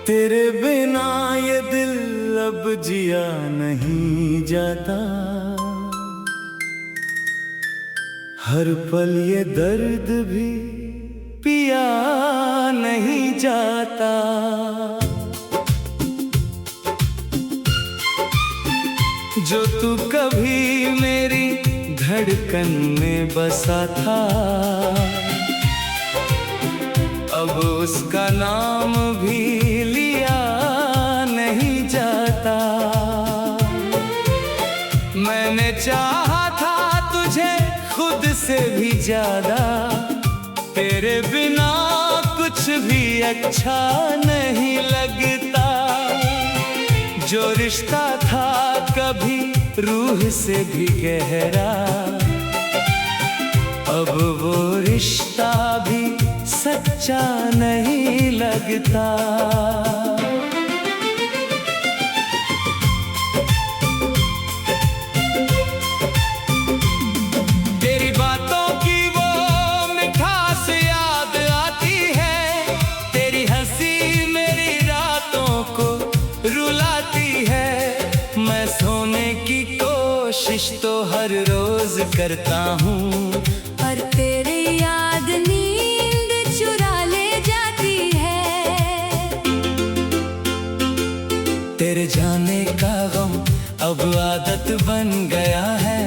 तेरे बिना ये दिल अब जिया नहीं जाता, हर पल ये दर्द भी पिया नहीं जाता। जो तू कभी मेरी धड़कन में बसा था, अब उसका नाम भी लिया नहीं जाता। मैंने चाहा था तुझे खुद से भी ज्यादा, तेरे बिना कुछ भी अच्छा नहीं लगता। जो रिश्ता था कभी रूह से भी गहरा, अब वो रिश्ता भी सच्चा नहीं लगता। तेरी बातों की वो मिठास याद आती है, तेरी हंसी मेरी रातों को रुलाती है। मैं सोने की कोशिश तो हर रोज करता हूँ, पर तेरी याद नींद चुरा ले जाती है। तेरे जाने का गम अब आदत बन गया है,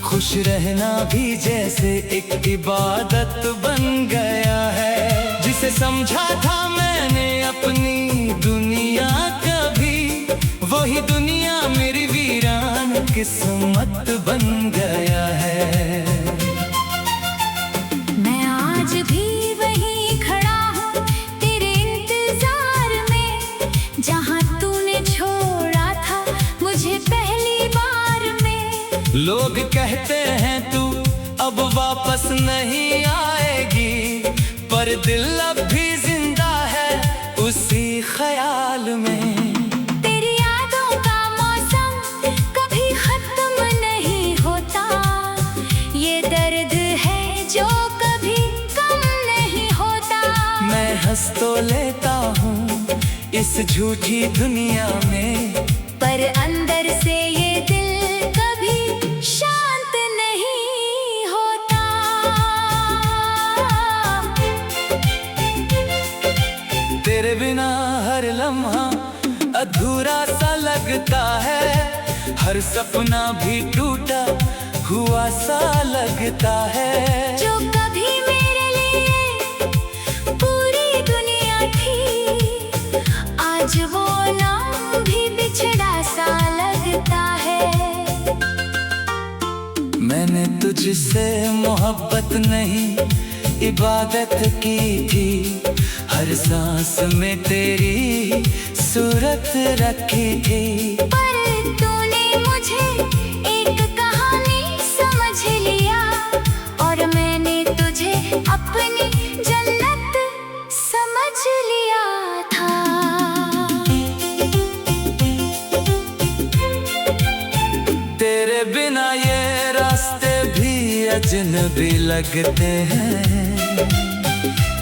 खुश रहना भी जैसे एक इबादत बन गया है। जिसे समझा था मैंने अपनी दुनिया कभी, वही दुनिया मेरी वीरान किस्मत बन गया है। मैं आज भी वहीं खड़ा हूँ तेरे इंतजार में, जहाँ तूने छोड़ा था मुझे पहली बार में। लोग कहते हैं तू अब वापस नहीं आएगी, पर दिल अब भी जिंदा है उसी ख्याल में। तेरी यादों का मौसम कभी खत्म नहीं होता, ये दर्द है जो कभी कम नहीं होता। मैं हंस तो लेता हूँ इस झूठी दुनिया में, पर अंदर से ये दिल कभी शांत नहीं होता। तेरे बिना हर लम्हा अधूरा सा लगता है, हर सपना भी टूटा हुआ सा लगता है। जो कभी मेरे लिए पूरी दुनिया थी, आज वो नाम भी बिछड़ा सा लगता है। मैंने तुझसे मोहब्बत नहीं इबादत की थी, हर सांस में तेरी सूरत रखी थी। पर तूने मुझे एक कहानी समझ लिया, और मैंने तुझे अपनी जन्नत समझ लिया था। तेरे बिना ये रास्ते भी अजनबी लगते हैं,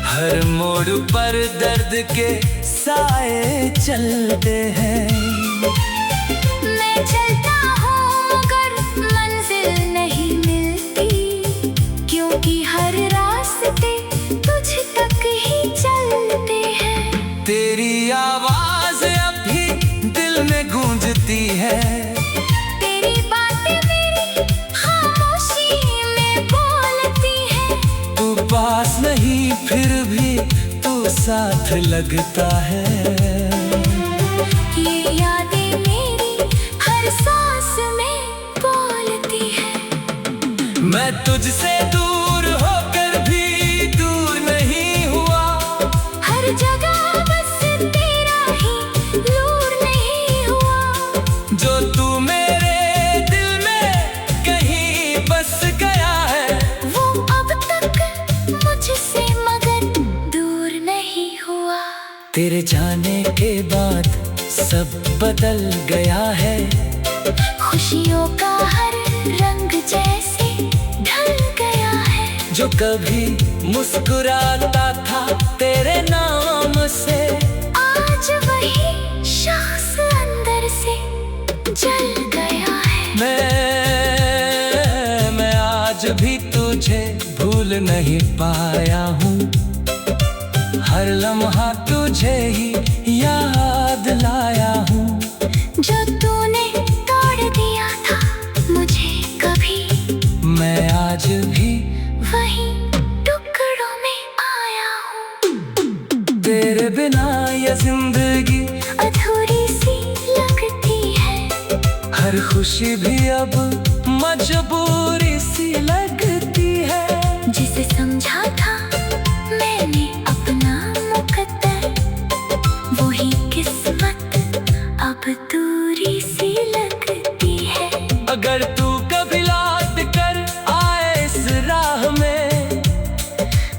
हर मोड़ पर दर्द के साए चलते हैं। मैं चलता हूँ मगर मंजिल नहीं मिलती, क्योंकि हर रास्ते तुझ तक ही चलते हैं। तेरी आवाज अब भी दिल में गूंजती है, तेरी बातें मेरी खामोशी में बोलती है। तू पास नहीं फिर भी तू साथ लगता है। ये यादें मेरी हर सांस में बोलती है। मैं तुझसे दूर होकर भी दूर नहीं हुआ, हर जगह बस तेरा ही नूर नहीं हुआ। जो तू मेरे दिल में कहीं बस गया है, वो अब तक मुझसे मगर दूर नहीं हुआ। तेरे जाने के बाद सब बदल गया है, खुशियों का हर रंग जैसे ढल गया है। जो कभी मुस्कुराता था तेरे नाम से, आज आज वही शख्स अंदर से जल गया है। मैं आज भी तुझे भूल नहीं पाया हूँ, हर लम्हा तुझे ही याद लाया हूँ। जो तूने तोड़ दिया था मुझे कभी, मैं आज भी वही टुकड़ों में आया हूँ। तेरे बिना ये जिंदगी अधूरी सी लगती है, हर खुशी भी अब मजबूरी सी लगती है। जिसे समझा था मैंने अपना मुकद्दर, वही किस्मत अब दूरी सी लगती है। अगर तू कभी लौट कर आए इस राह में,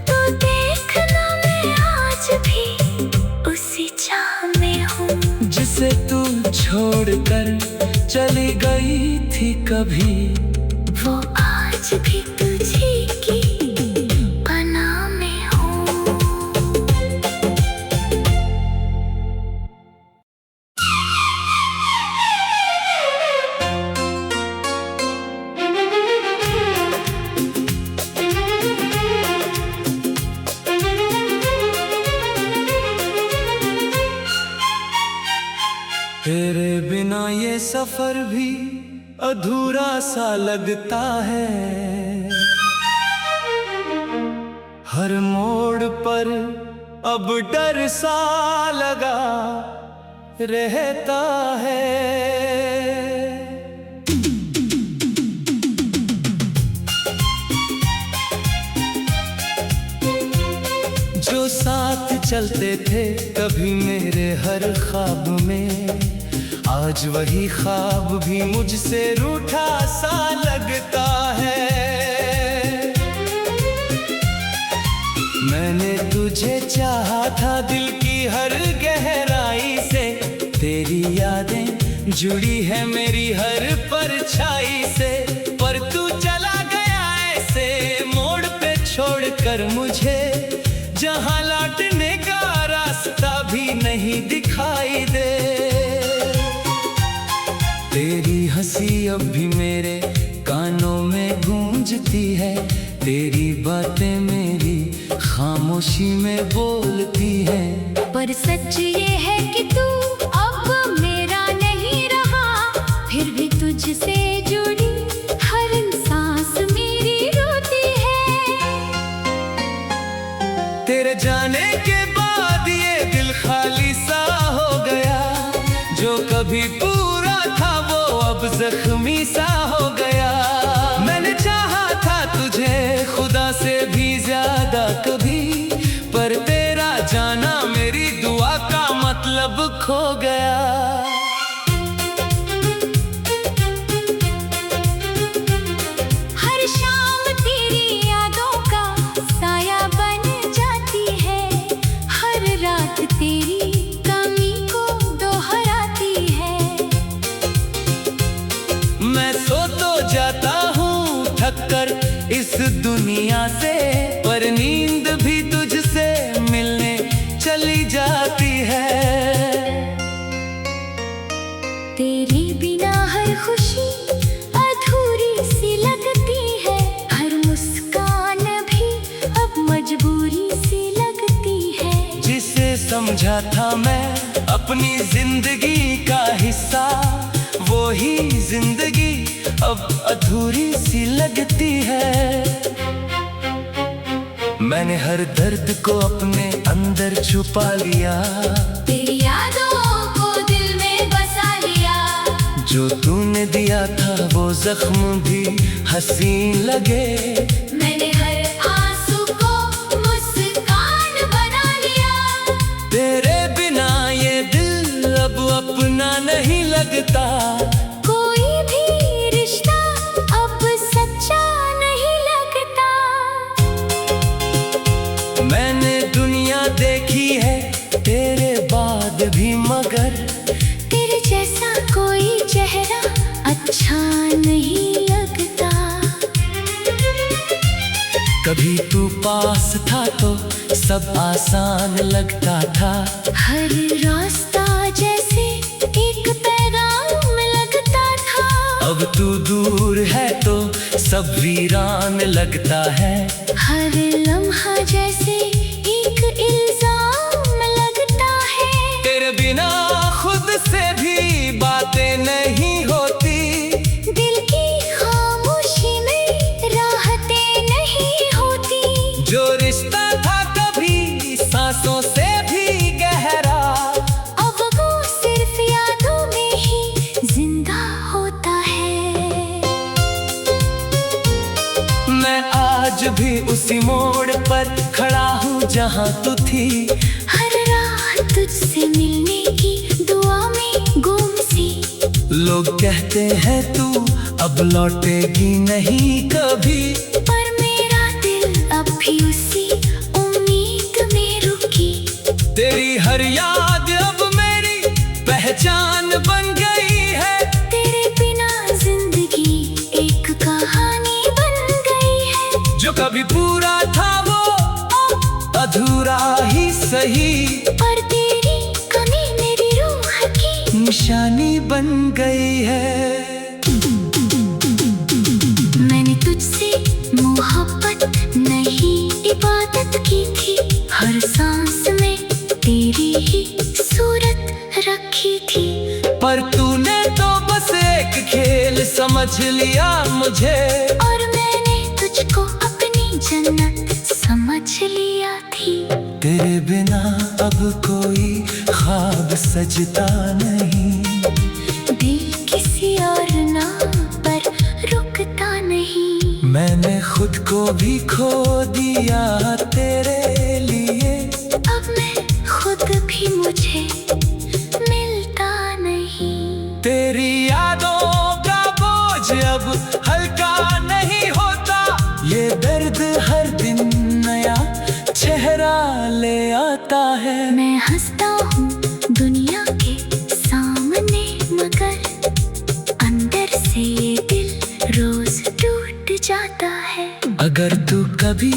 तो देखना मैं आज भी उसी चाह में हूँ, जिसे तू छोड़कर चली गई थी कभी। वो आज भी तुझी की पनाह में हूँ। तेरे बिना ये सफर भी अधूरा सा लगता है, हर मोड़ पर अब डर सा लगा रहता है। जो साथ चलते थे कभी मेरे हर ख्वाब में, आज वही ख्वाब भी मुझसे रूठा सा लगता है। मैंने तुझे चाहा था दिल की हर गहराई से, तेरी यादें जुड़ी है मेरी हर परछाई से। पर तू चला गया ऐसे मोड़ पे छोड़कर मुझे, जहां लौटने का रास्ता भी नहीं दिखाई दे। तेरी हंसी अब भी मेरे कानों में गूंजती है, तेरी बातें मेरी खामोशी में बोलती है। पर सच ये है कि तू अब मेरा नहीं रहा, फिर भी तुझसे जुड़ी हर सांस मेरी रोती है। तेरे जाने के बाद ये दिल खाली सा हो गया, जो कभी पूरा था वो अब जख्मी सा हो गया। मैंने चाहा था तुझे खुदा से भी ज्यादा कभी, पर तेरा जाना मेरी दुआ का मतलब खो गया। हर शाम तेरी यादों का साया बन जाती है, हर रात तेरी कमी को दोहराती है। मैं सो तो जाता हूँ थक कर इस दुनिया से, पर नींद भी तुझसे मिलने चली जाती है। तेरे बिना हर खुशी अधूरी सी लगती है, हर मुस्कान भी अब मजबूरी सी लगती है। जिसे समझा था मैं अपनी जिंदगी का हिस्सा, वो ही जिंदगी अब अधूरी सी लगती है। मैंने हर दर्द को अपने अंदर छुपा लिया, तेरी यादों को दिल में बसा लिया। जो तूने दिया था वो जख्म भी हसीन लगे। मैंने हर आंसू को मुस्कान बना लिया। तेरे बिना ये दिल अब अपना नहीं लगता, कोई भी रिश्ता अब सच्चा नहीं लगता। मैंने दुनिया देखी है तेरे बाद भी, मगर तेरे जैसा कोई चेहरा अच्छा नहीं लगता। कभी तू पास था तो सब आसान लगता था। हर रास्ता जैसे एक पैगाम लगता था। अब तू दूर है तो सब वीरान लगता है। हर लम्हा जैसे एक इल्जाम लगता है। तेरे बिना खुद से भी बातें नहीं होती। दिल की खामोशी में राहतें नहीं होती। जो रिश्ता था कभी सांसों से भी गहरा, अब वो सिर्फ यादों में ही जिंदा होता है। मैं आज भी उसी मोड़ पर खड़ा हूँ जहाँ तू थी। हर रात तुझसे मिलने की दुआ में गुम सी। लोग कहते हैं तू अब लौटेगी नहीं कभी, पर मेरा दिल अब भी उसी उम्मीद में रुकी। तेरी हर याद अब मेरी पहचान बन गई है। तेरे बिना जिंदगी एक कहानी बन गई है। जो कभी पूरा था वो अधूरा ही सही, पर तेरी कमी मेरी रूह की निशानी बन गई है। मैंने तुझसे मोहब्बत नहीं इबादत की थी। हर सांस में तेरी ही सूरत रखी थी। पर तूने तो बस एक खेल समझ लिया मुझे, और मैंने तुझको अपनी जन्नत समझ लिया थी। तेरे बिना अब कोई ख्वाब सजता नहीं। दिल किसी और नाम पर रुकता नहीं। मैंने खुद को भी खो दिया तेरे लिए। अब मैं खुद भी मुझे मिलता नहीं। तेरी यादों का बोझ अब हल्का नहीं होता। ये दर्द हर दिन नया चेहरा ले आता है। मैं हंसता हूँ दुनिया के सामने, मगर अंदर से ये दिल रोज टूट जाता है। अगर तू कभी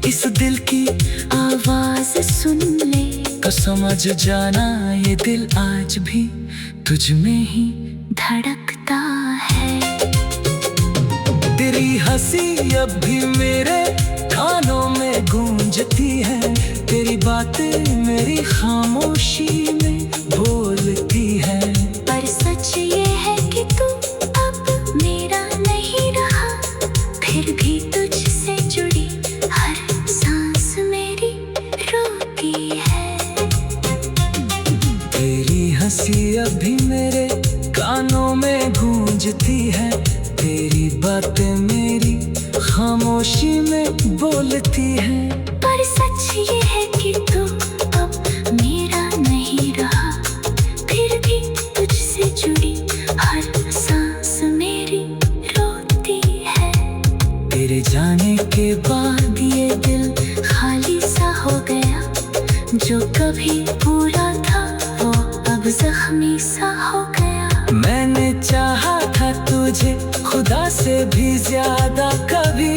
इस दिल की आवाज सुन ले तो समझ जाना ये दिल आज भी तुझ में ही धड़कता है। तेरी हंसी अब भी मेरे कानों में गूंजती है। तेरी बातें मेरी खामोशी में बोलती है। पर सच ये है कि तू अब मेरा नहीं रहा। फिर भी तुझसे जुड़ी हर सांस मेरी रोती है। तेरी हंसी अब भी मेरे कानों में गूंजती है। तेरी बातें मेरी खामोशी में बोलती है। पर सच ये है कि तू अब मेरा नहीं रहा। फिर भी तुझसे जुड़ी हर सांस मेरी रोती है। तेरे जाने के बाद ये दिल खाली सा हो गया। जो कभी पूरा था वो अब जख्मी सा हो गया। मैंने चाहा था तुझे खुदा से भी ज्यादा कभी,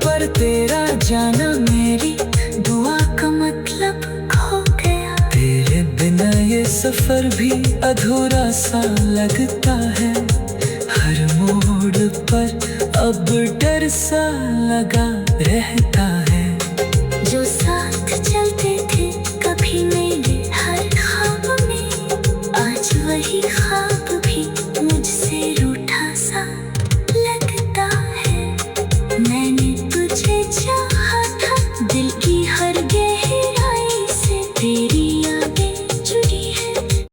पर तेरा जाना मेरी दुआ का मतलब खो गया। तेरे बिना ये सफर भी अधूरा सा लगता है। हर मोड़ पर अब डर सा लगा रहता है। जो साथ चलते थे कभी मेरे हर ख्वाब में, आज वही ख्वाब भी मुझसे रूठा सा लगता है। मैंने